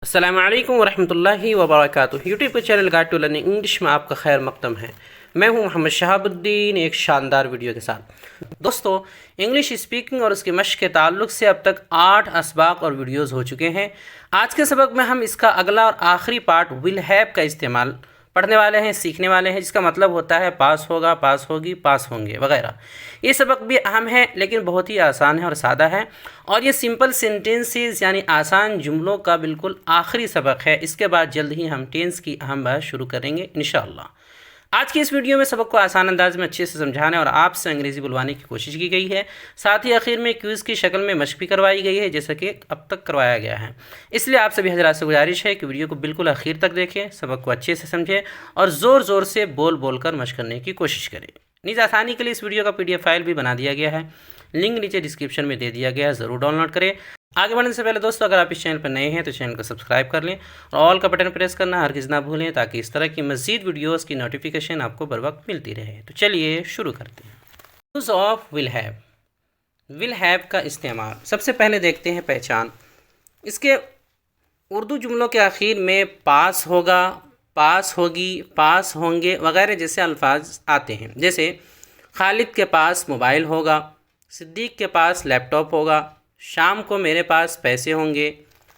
अस्सलामु अलैकुम वरहमतुल्लाहि वबरकातुहू। यूट्यूब के channel guide to learning English में आपका खैर मकदम है। मैं हूं मोहम्मद शहाबुद्दीन, एक शानदार वीडियो के साथ। दोस्तों, इंग्लिश स्पीकिंग और उसके मश्क के ताल्लुक से अब तक 8 असबाक और वीडियोज़ हो चुके हैं। आज के सबक में हम इसका अगला और आखिरी पार्ट विल हैव का इस्तेमाल पढ़ने वाले हैं, सीखने वाले हैं, जिसका मतलब होता है पास होगा, पास होगी, पास होंगे वगैरह। ये सबक भी अहम है लेकिन बहुत ही आसान है और सादा है, और ये सिंपल सेंटेंसेस यानी आसान जुमलों का बिल्कुल आखिरी सबक है। इसके बाद जल्द ही हम टेंस की अहम बात शुरू करेंगे इंशाअल्लाह। आज की इस वीडियो में सबक को आसान अंदाज में अच्छे से समझाने और आपसे अंग्रेज़ी बुलवाने की कोशिश की गई है। साथ ही आखिर में क्विज़ की शक्ल में मशक भी करवाई गई है, जैसा कि अब तक करवाया गया है। इसलिए आप सभी हजरात से गुजारिश है कि वीडियो को बिल्कुल आखिर तक देखें, सबक को अच्छे से समझें और ज़ोर ज़ोर से बोल बोल कर मशक करने की कोशिश करें। नीज़ आसानी के लिए इस वीडियो का PDF फाइल भी बना दिया गया है, लिंक नीचे डिस्क्रिप्शन में दे दिया गया है, ज़रूर डाउनलोड करें। आगे बढ़ने से पहले दोस्तों, अगर आप इस चैनल पर नए हैं तो चैनल को सब्सक्राइब कर लें और ऑल का बटन प्रेस करना हरगिज़ ना भूलें, ताकि इस तरह की मज़ीद वीडियोस की नोटिफिकेशन आपको बर वक्त मिलती रहे। तो चलिए शुरू करते हैं। Use of will have. Will have का इस्तेमाल सबसे पहले देखते हैं पहचान। इसके उर्दू जुमलों के आखिर में पास होगा, पास होगी, पास होंगे वगैरह जैसे अल्फाज आते हैं। जैसे खालिद के पास मोबाइल होगा, सिद्दीक़ के पास लैपटॉप होगा, शाम को मेरे पास पैसे होंगे,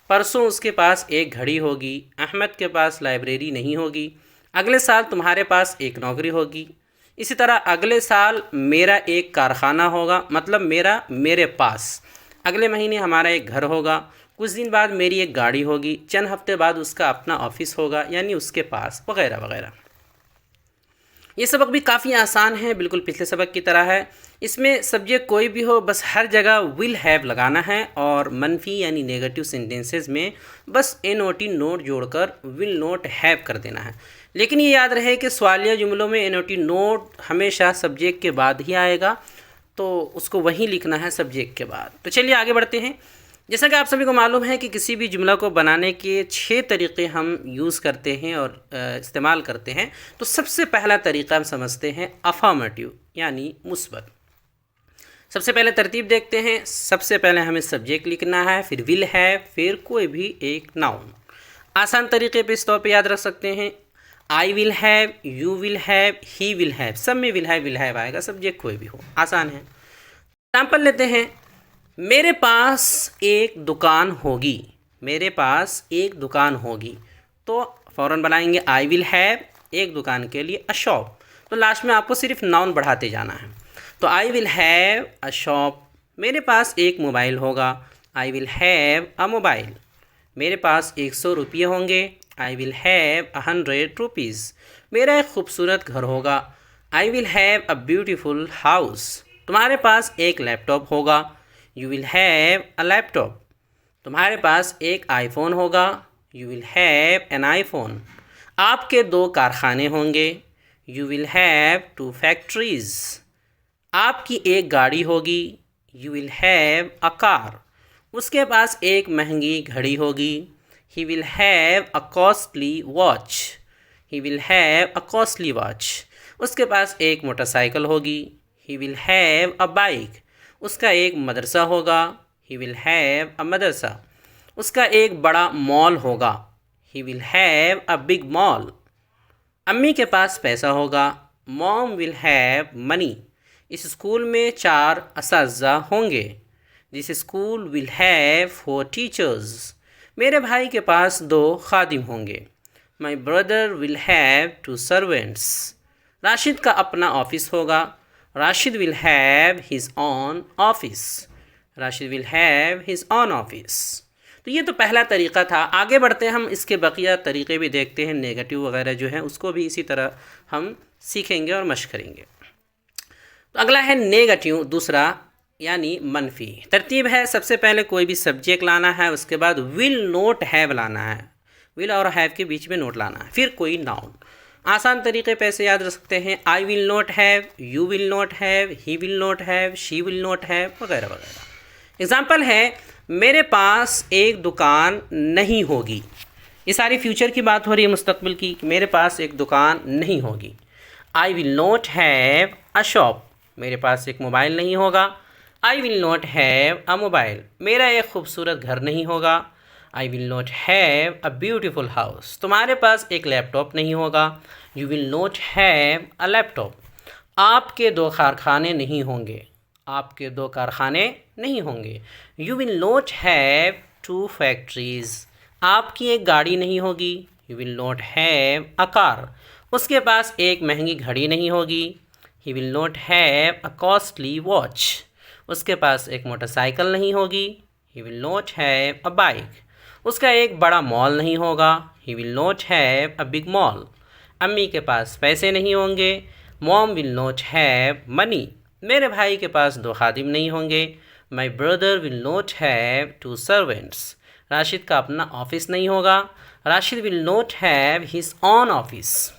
परसों उसके पास एक घड़ी होगी, अहमद के पास लाइब्रेरी नहीं होगी, अगले साल तुम्हारे पास एक नौकरी होगी। इसी तरह अगले साल मेरा एक कारखाना होगा, मतलब मेरे पास। अगले महीने हमारा एक घर होगा, कुछ दिन बाद मेरी एक गाड़ी होगी, चंद हफ्ते बाद उसका अपना ऑफिस होगा, यानी उसके पास वगैरह वगैरह। ये सबक भी काफ़ी आसान है, बिल्कुल पिछले सबक की तरह है। इसमें सब्जेक्ट कोई भी हो, बस हर जगह विल हैव लगाना है और मनफी यानी नेगेटिव सेंटेंसेस में बस NOT नोट जोड़कर विल नॉट हैव कर देना है। लेकिन ये याद रहे कि सवालिया जुमलों में NOT नोट हमेशा सब्जेक्ट के बाद ही आएगा, तो उसको वहीं लिखना है सब्जेक्ट के बाद। तो चलिए आगे बढ़ते हैं। जैसा कि आप सभी को मालूम है कि किसी भी जुमला को बनाने के 6 तरीक़े हम यूज़ करते हैं और इस्तेमाल करते हैं। तो सबसे पहला तरीक़ा हम समझते हैं अफर्मेटिव यानी मुस्बत। सबसे पहले तरतीब देखते हैं। सबसे पहले हमें सब्जेक्ट लिखना है, फिर विल है, फिर कोई भी एक नाउन। आसान तरीके पे इस तौर पे याद रख सकते हैं, I will have, you will have, he will have, सब में विल हैव आएगा, सब्जेक्ट कोई भी हो, आसान है। एग्जाम्पल लेते हैं, मेरे पास एक दुकान होगी, मेरे पास एक दुकान होगी, तो फ़ौरन बनाएंगे आई विल हैव, एक दुकान के लिए अ शॉप, तो लास्ट में आपको सिर्फ नाउन बढ़ाते जाना है। तो I will have a shop. मेरे पास एक मोबाइल होगा, I will have a mobile. मेरे पास 100 रुपये होंगे, आई विल हैव 100 रुपीज़। मेरा एक खूबसूरत घर होगा, I will have a beautiful house. तुम्हारे पास एक लैपटॉप होगा, you will have a laptop. तुम्हारे पास एक आईफोन होगा, you will have an iPhone. आपके 2 कारखाने होंगे, यू विल हैव 2 फैक्ट्रीज़। आपकी एक गाड़ी होगी, you will have a car. उसके पास एक महंगी घड़ी होगी, he will have a costly watch, he will have a costly watch. उसके पास एक मोटरसाइकिल होगी, he will have a bike. उसका एक मदरसा होगा, ही विल हैव अ मदरसा। उसका एक बड़ा मॉल होगा, he will have a big mall. अम्मी के पास पैसा होगा, मॉम विल हैव मनी। इस स्कूल में 4 असातिज़ा होंगे, this school will have 4 teachers. मेरे भाई के पास 2 खादिम होंगे, my brother will have 2 servants. Rashid का अपना ऑफिस होगा, Rashid will have his on office, Rashid will have his on office. तो ये तो पहला तरीक़ा था। आगे बढ़ते हैं, हम इसके बकिया तरीक़े भी देखते हैं, नेगेटिव वगैरह जो है उसको भी इसी तरह हम सीखेंगे और मशक करेंगे। तो अगला है नेगेटिव, दूसरा यानी मनफी। तरतीब है, सबसे पहले कोई भी सब्जेक्ट लाना है, उसके बाद विल नॉट हैव लाना है, विल और हैव के बीच में नोट लाना है, फिर कोई नाउन। आसान तरीके पे ऐसे याद रख सकते हैं, I will not have, you will not have, he will not have, she will not have वगैरह वगैरह। एग्जाम्पल है, मेरे पास एक दुकान नहीं होगी। ये सारी फ्यूचर की बात हो रही है, मुस्तकबिल की। मेरे पास एक दुकान नहीं होगी। I will not have a shop. मेरे पास एक मोबाइल नहीं होगा, I will not have a mobile. मेरा एक खूबसूरत घर नहीं होगा, I will not have a beautiful house. तुम्हारे पास एक लैपटॉप नहीं होगा। You will not have a laptop. आपके 2 कारखाने नहीं होंगे। आपके 2 कारखाने नहीं होंगे। You will not have 2 factories. आपकी एक गाड़ी नहीं होगी। You will not have a car. उसके पास एक महंगी घड़ी नहीं होगी। He will not have a costly watch. उसके पास एक मोटरसाइकिल नहीं होगी। He will not have a bike. उसका एक बड़ा मॉल नहीं होगा। He will not have a big mall. अम्मी के पास पैसे नहीं होंगे। Mom will not have money. मेरे भाई के पास 2 खादिम नहीं होंगे। My brother will not have 2 servants. Rashid का अपना ऑफिस नहीं होगा। Rashid will not have his on office.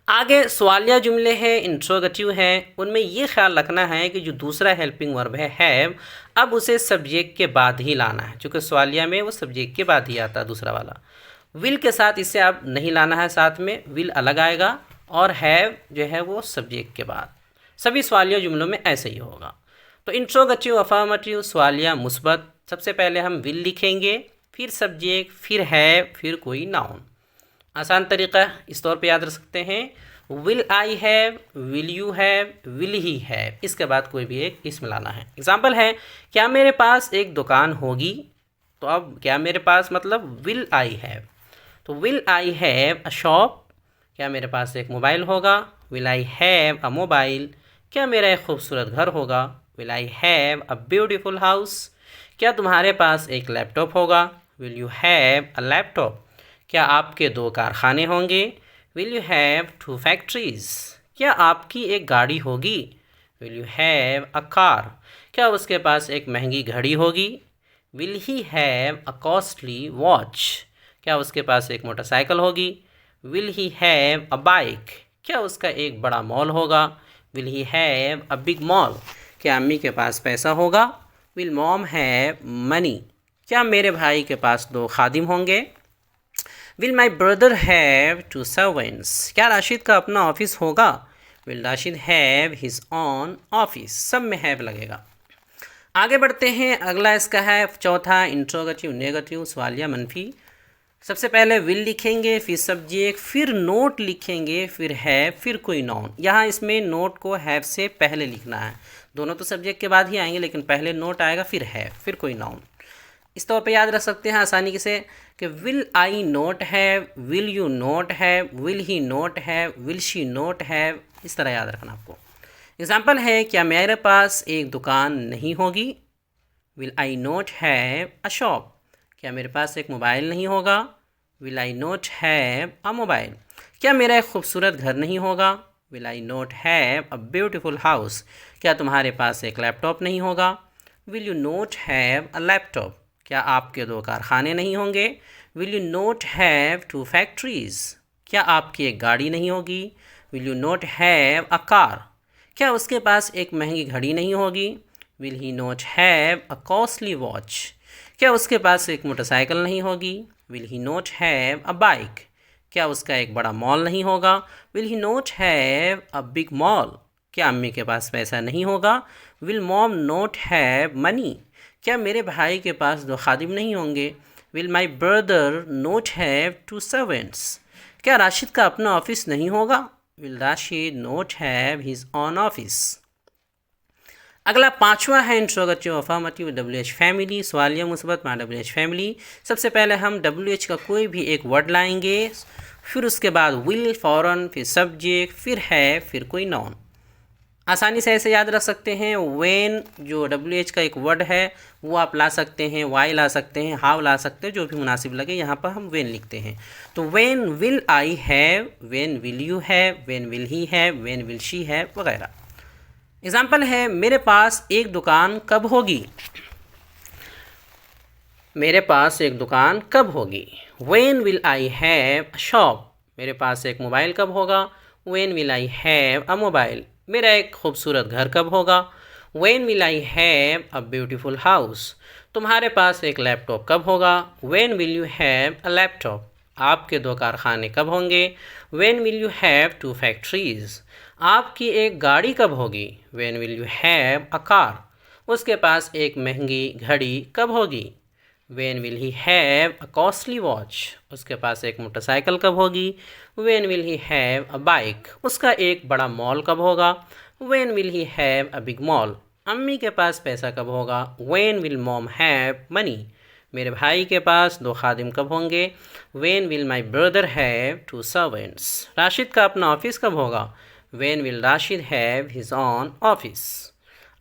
आगे सवालिया जुमले हैं, इंट्रोगेटिव हैं। उनमें ये ख्याल रखना है कि जो दूसरा हेल्पिंग वर्ब है हैव, अब उसे सब्जेक्ट के बाद ही लाना है, क्योंकि सवालिया में वो सब्जेक्ट के बाद ही आता है दूसरा वाला। विल के साथ इसे आप नहीं लाना है, साथ में विल अलग आएगा और हैव जो है वो सब्जेक्ट के बाद। सभी सवालिया जुमलों में ऐसे ही होगा। तो इंट्रोगेटिव, अफर्मेटिव, सवालिया, मुस्बत। सबसे पहले हम विल लिखेंगे, फिर सब्जेक्ट, फिर हैव, फिर कोई नाउन। आसान तरीक़ा इस तौर पे याद रख सकते हैं। Will I have, will you have, will he have, इसके बाद कोई भी एक इसमें लाना है। एग्जाम्पल है, क्या मेरे पास एक दुकान होगी। तो अब क्या मेरे पास मतलब विल आई हैव। तो will I have a shop. क्या मेरे पास एक मोबाइल होगा। Will I have a mobile. क्या मेरा एक खूबसूरत घर होगा। Will I have a beautiful house. क्या तुम्हारे पास एक लैपटॉप होगा। Will you have a laptop. क्या आपके 2 कारखाने होंगे। Will you have 2 factories. क्या आपकी एक गाड़ी होगी। Will you have a car. क्या उसके पास एक महंगी घड़ी होगी। Will he have a costly watch. क्या उसके पास एक मोटरसाइकिल होगी। Will he have a bike. क्या उसका एक बड़ा मॉल होगा। Will he have a big mall. क्या अम्मी के पास पैसा होगा। Will mom have money. क्या मेरे भाई के पास 2 खादिम होंगे। Will my brother have 2 servants. क्या राशिद का अपना ऑफिस होगा। Will Rashid have his on office. सब में हैव लगेगा। आगे बढ़ते हैं, अगला इसका है चौथा, इंट्रोगेटिव, नेगेटिव, सवालिया, मनफी। सबसे पहले विल लिखेंगे, फिर सब्जेक्ट, फिर नोट लिखेंगे, फिर हैव, फिर कोई नाउन। यहाँ इसमें नोट को हैव से पहले लिखना है। दोनों तो सब्जेक्ट के बाद ही आएंगे, लेकिन पहले नोट आएगा, फिर हैव, फिर कोई नाउन। इस तौर पे याद रख सकते हैं आसानी से कि will I note have, will you note have, will he note have, will she note have. इस तरह याद रखना आपको। एग्जाम्पल है, क्या मेरे पास एक दुकान नहीं होगी। Will I note have a shop. क्या मेरे पास एक मोबाइल नहीं होगा। Will I note have a mobile. क्या मेरा एक खूबसूरत घर नहीं होगा। Will I note have a beautiful house. क्या तुम्हारे पास एक लैपटॉप नहीं होगा। Will you note have a laptop. क्या आपके 2 कारखाने नहीं होंगे। Will you note have 2 factories. क्या आपकी एक गाड़ी नहीं होगी। Will you note have a car. क्या उसके पास एक महंगी घड़ी नहीं होगी। Will he note have a costly watch. क्या उसके पास एक मोटरसाइकिल नहीं होगी। Will he note have a bike. क्या उसका एक बड़ा मॉल नहीं होगा। Will he note have a big mall. क्या अम्मी के पास पैसा नहीं होगा। Will mom note have money. क्या मेरे भाई के पास 2 खादिम नहीं होंगे। Will my brother note have 2 servants. क्या राशिद का अपना ऑफिस नहीं होगा। Will Rashid note have his on office. अगला 5वां है इंट्रोगेटिव, अफर्मेटिव, WH फैमिली, सवालिया, मुस्बत, मा WH फैमिली। सबसे पहले हम WH का कोई भी एक वर्ड लाएंगे, फिर उसके बाद विल फौरन, फिर सब्जेक्ट, फिर है, फिर कोई नाउन। आसानी से ऐसे याद रख सकते हैं। व्हेन जो WH का एक वर्ड है वो आप ला सकते हैं, वाई ला सकते हैं, हाउ ला सकते हैं, जो भी मुनासिब लगे। यहाँ पर हम व्हेन लिखते हैं। तो when will I have, when will you have, when will he have, when will she have वगैरह। एग्जाम्पल है, मेरे पास एक दुकान कब होगी। मेरे पास एक दुकान कब होगी। When will I have a shop. मेरे पास एक मोबाइल कब होगा। When will I have a mobile. मेरा एक खूबसूरत घर कब होगा। When will I have a beautiful house. तुम्हारे पास एक लैपटॉप कब होगा। When will you have a laptop. आपके 2 कारखाने कब होंगे। When will you have 2 factories. आपकी एक गाड़ी कब होगी। When will you have a car. उसके पास एक महंगी घड़ी कब होगी। When will he have a costly watch? उसके पास एक मोटरसाइकिल कब होगी? When will he have a bike? उसका एक बड़ा मॉल कब होगा? When will he have a big mall? अम्मी के पास पैसा कब होगा? When will mom have money? मेरे भाई के पास 2 खादिम कब होंगे? When will my brother have 2 servants? Rashid का अपना ऑफिस कब होगा? When will Rashid have his own office?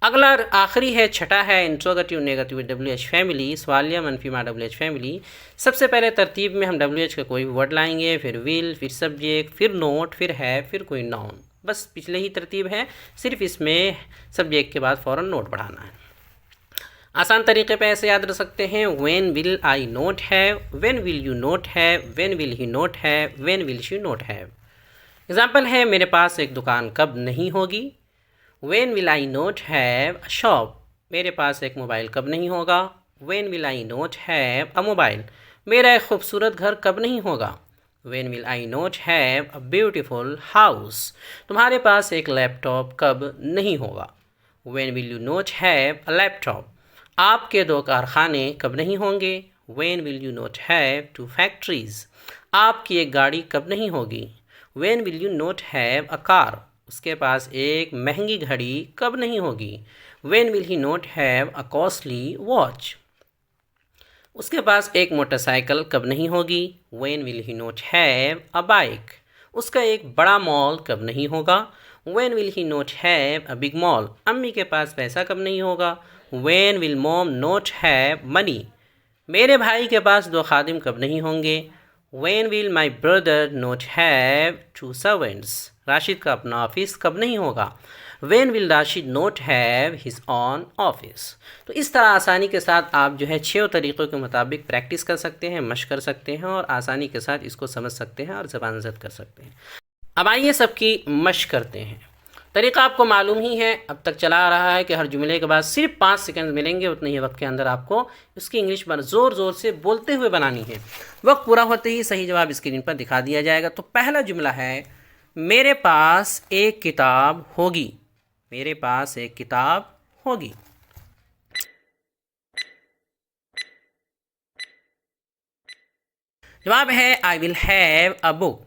अगला आखिरी है, छठा है इंट्रोगेटिव नेगेटिव WH फैमिली, सवालिया मनफीमा WH फैमिली। सबसे पहले तरतीब में हम WH का कोई भी वर्ड लाएंगे, फिर विल, फिर सब्जेक्ट, फिर नोट, फिर है, फिर कोई नाउन। बस पिछले ही तरतीब है, सिर्फ इसमें सब्जेक्ट के बाद फ़ौरन नोट बढ़ाना है। आसान तरीके पे ऐसे याद रख सकते हैं, when will I note have, when will you note have, when will he note have, when will she note have. Example है, मेरे पास एक दुकान कब नहीं होगी? When will I not have a shop? मेरे पास एक मोबाइल कब नहीं होगा? When will I not have a mobile? मेरा एक खूबसूरत घर कब नहीं होगा? When will I not have a beautiful house? तुम्हारे पास एक लैपटॉप कब नहीं होगा? When will you not have a laptop? आपके 2 कारखाने कब नहीं होंगे? When will you not have 2 factories? आपकी एक गाड़ी कब नहीं होगी? When will you not have a car? उसके पास एक महंगी घड़ी कब नहीं होगी? When will he not have a costly watch? उसके पास एक मोटरसाइकिल कब नहीं होगी? When will he not have a bike? उसका एक बड़ा मॉल कब नहीं होगा? When will he not have a big mall? अम्मी के पास पैसा कब नहीं होगा? When will mom not have money? मेरे भाई के पास 2 खादिम कब नहीं होंगे? When will my brother not have 2 servants? Rashid का अपना ऑफिस कब नहीं होगा? When will Rashid not have his own office? तो इस तरह आसानी के साथ आप जो है 6 तरीक़ों के मुताबिक प्रैक्टिस कर सकते हैं, मशक कर सकते हैं और आसानी के साथ इसको समझ सकते हैं और ज़बान ज़ब्त कर सकते हैं। अब आइए सबकी मशक करते हैं। तरीक़ा आपको मालूम ही है, अब तक चला आ रहा है कि हर जुमले के बाद सिर्फ 5 सेकंड मिलेंगे, उतने ही वक्त के अंदर आपको उसकी इंग्लिश ज़ोर ज़ोर से बोलते हुए बनानी है। वक्त पूरा होते ही सही जवाब स्क्रीन पर दिखा दिया जाएगा। तो पहला जुमला है, मेरे पास एक किताब होगी। मेरे पास एक किताब होगी। जवाब है I will have a book.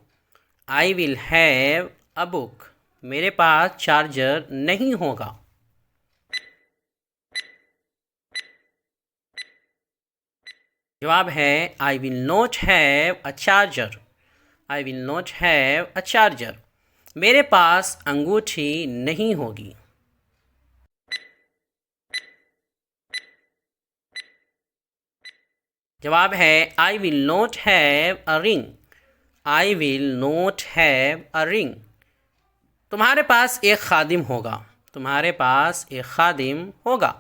I will have a book. मेरे पास चार्जर नहीं होगा। जवाब है I will not have a charger. I will not have a charger. मेरे पास अंगूठी नहीं होगी। जवाब है I will not have a ring. I will not have a ring. तुम्हारे पास एक खादिम होगा। तुम्हारे पास एक खादिम होगा।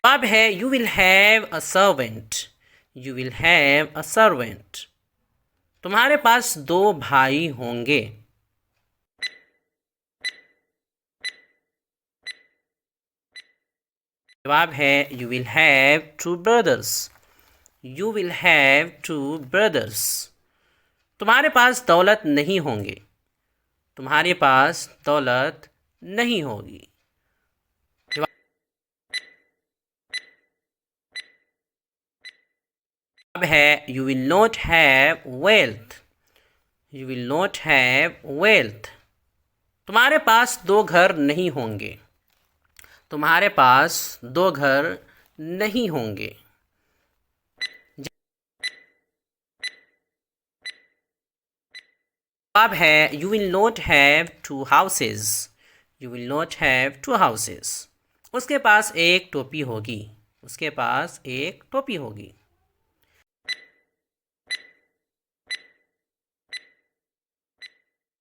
जवाब है you will have a servant. You will have a servant. तुम्हारे पास 2 भाई होंगे। जवाब है you will have 2 brothers. You will have 2 brothers. तुम्हारे पास दौलत नहीं होंगे। तुम्हारे पास दौलत नहीं होगी। जवाब है you will not have wealth. You will not have wealth. तुम्हारे पास 2 घर नहीं होंगे। तुम्हारे पास 2 घर नहीं होंगे। जवाब है you will not have 2 houses. You will not have 2 houses. उसके पास एक टोपी होगी। उसके पास एक टोपी होगी।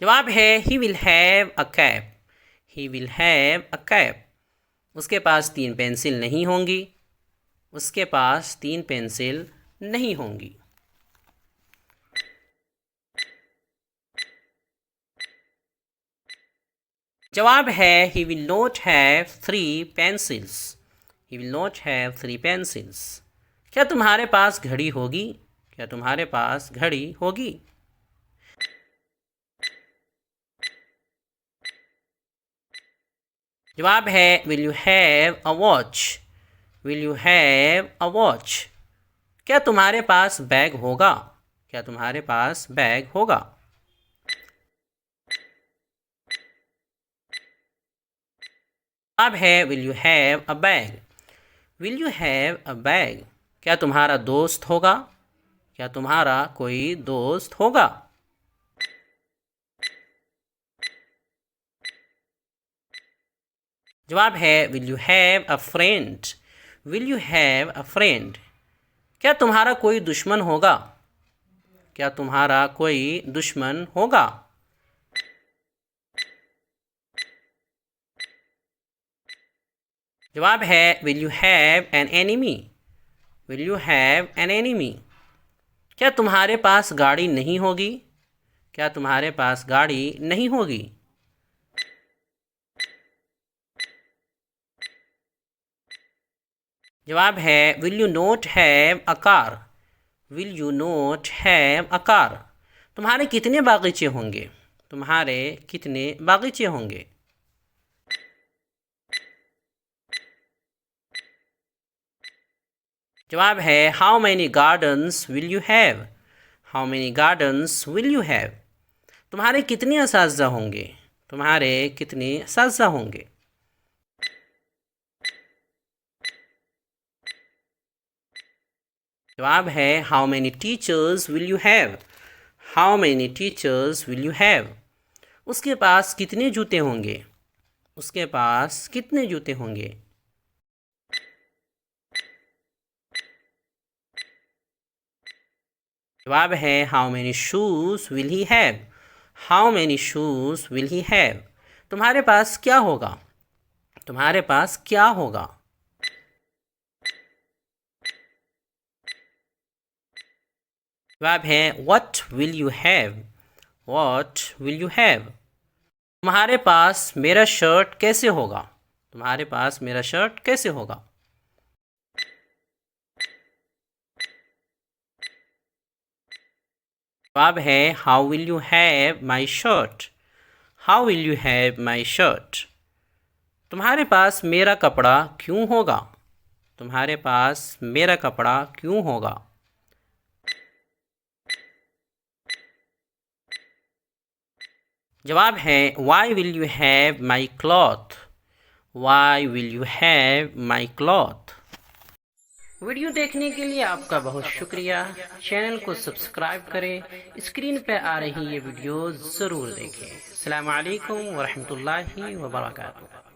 जवाब है he will have a cap. He will have a cap. उसके पास 3 पेंसिल नहीं होंगी। उसके पास 3 पेंसिल नहीं होंगी। जवाब है he will not have 3 pencils. He will not have 3 pencils. क्या तुम्हारे पास घड़ी होगी? क्या तुम्हारे पास घड़ी होगी? जवाब है will you have a watch. Will you have a watch. क्या तुम्हारे पास बैग होगा? क्या तुम्हारे पास बैग होगा? जवाब है will you have a bag. Will you have a bag. क्या तुम्हारा दोस्त होगा? क्या तुम्हारा कोई दोस्त होगा? जवाब है will you have a friend. Will you have a friend. क्या तुम्हारा कोई दुश्मन होगा? क्या तुम्हारा कोई दुश्मन होगा? जवाब है will you have an enemy. Will you have an enemy. क्या तुम्हारे पास गाड़ी नहीं होगी? क्या तुम्हारे पास गाड़ी नहीं होगी? जवाब है will you not have a car. Will you not have a car. तुम्हारे कितने बागीचे होंगे? तुम्हारे कितने बागीचे होंगे? जवाब है how many gardens will you have. How many gardens will you have. तुम्हारे कितने असातिज़ा होंगे? तुम्हारे कितने असातिज़ा होंगे? जवाब है how many teachers will you have. How many teachers will you have. उसके पास कितने जूते होंगे? उसके पास कितने जूते होंगे? जवाब है how many shoes will he have. How many shoes will he have. तुम्हारे पास क्या होगा? तुम्हारे पास क्या होगा? जवाब है what will you have. What will you have. तुम्हारे पास मेरा शर्ट कैसे होगा? तुम्हारे पास मेरा शर्ट कैसे होगा? जवाब है how will you have my shirt. How will you have my shirt. तुम्हारे पास मेरा कपड़ा क्यों होगा? तुम्हारे पास मेरा कपड़ा क्यों होगा? जवाब है why will you have my cloth. Why will you have my cloth. Video देखने के लिए आपका बहुत शुक्रिया। चैनल को सब्सक्राइब करें। स्क्रीन पर आ रही ये वीडियो ज़रूर देखें। अस्सलामु अलैकुम वरहमतुल्लाहि वबरकातुहू।